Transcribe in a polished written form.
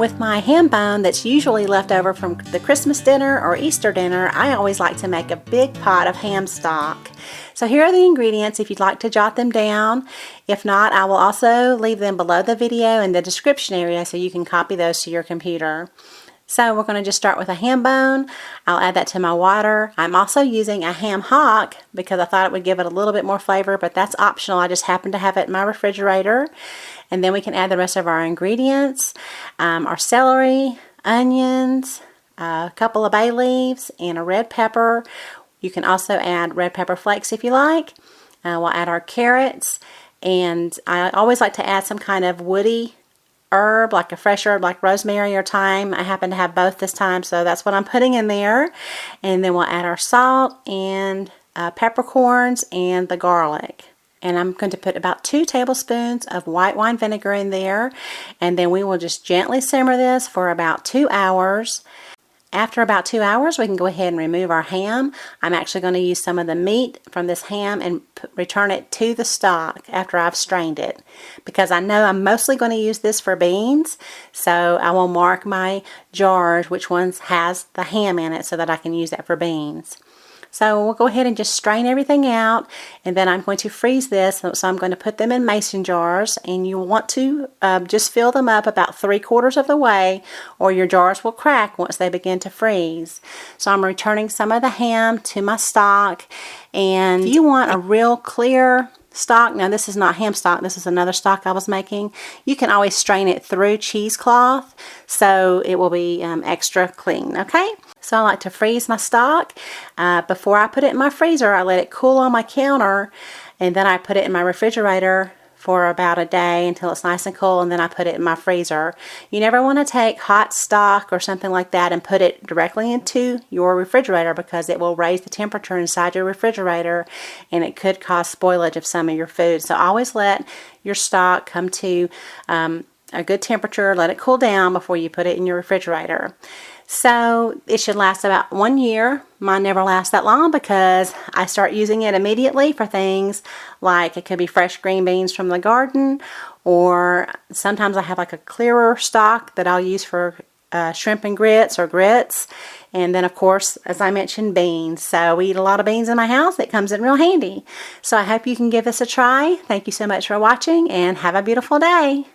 With my ham bone that's usually left over from the Christmas dinner or Easter dinner, I always like to make a big pot of ham stock. So here are the ingredients if you'd like to jot them down. If not, I will also leave them below the video in the description area so you can copy those to your computer. So we're going to just start with a ham bone. I'll add that to my water. I'm also using a ham hock because I thought it would give it a little bit more flavor, but that's optional. I just happen to have it in my refrigerator. And then we can add the rest of our ingredients, our celery, onions, a couple of bay leaves, and a red pepper. You can also add red pepper flakes if you like. We'll add our carrots, and I always like to add some kind of woody herb, like a fresh herb like rosemary or thyme. I happen to have both this time, so that's what I'm putting in there. And then we'll add our salt and peppercorns and the garlic. And I'm going to put about 2 tablespoons of white wine vinegar in there. And then we will just gently simmer this for about 2 hours. After about 2 hours, we can go ahead and remove our ham. I'm actually going to use some of the meat from this ham and return it to the stock after I've strained it, because I know I'm mostly going to use this for beans. So I will mark my jars which ones has the ham in it so that I can use that for beans. So we'll go ahead and just strain everything out, and then I'm going to freeze this. So I'm going to put them in mason jars, and you want to just fill them up about 3/4 of the way, or your jars will crack once they begin to freeze. So I'm returning some of the ham to my stock, and if you want a real clear stock, now this is not ham stock, this is another stock I was making, you can always strain it through cheesecloth so it will be extra clean. Okay, so I like to freeze my stock. Before I put it in my freezer, I let it cool on my counter, and then I put it in my refrigerator for about a day until it's nice and cool, and then I put it in my freezer. You never want to take hot stock or something like that and put it directly into your refrigerator, because it will raise the temperature inside your refrigerator and it could cause spoilage of some of your food. So always let your stock come to a good temperature, let it cool down before you put it in your refrigerator. So it should last about 1 year. Mine never lasts that long because I start using it immediately for things like, it could be fresh green beans from the garden, or sometimes I have like a clearer stock that I'll use for shrimp and grits or grits. And then of course, as I mentioned, beans. So we eat a lot of beans in my house. It comes in real handy. So I hope you can give this a try. Thank you so much for watching, and have a beautiful day.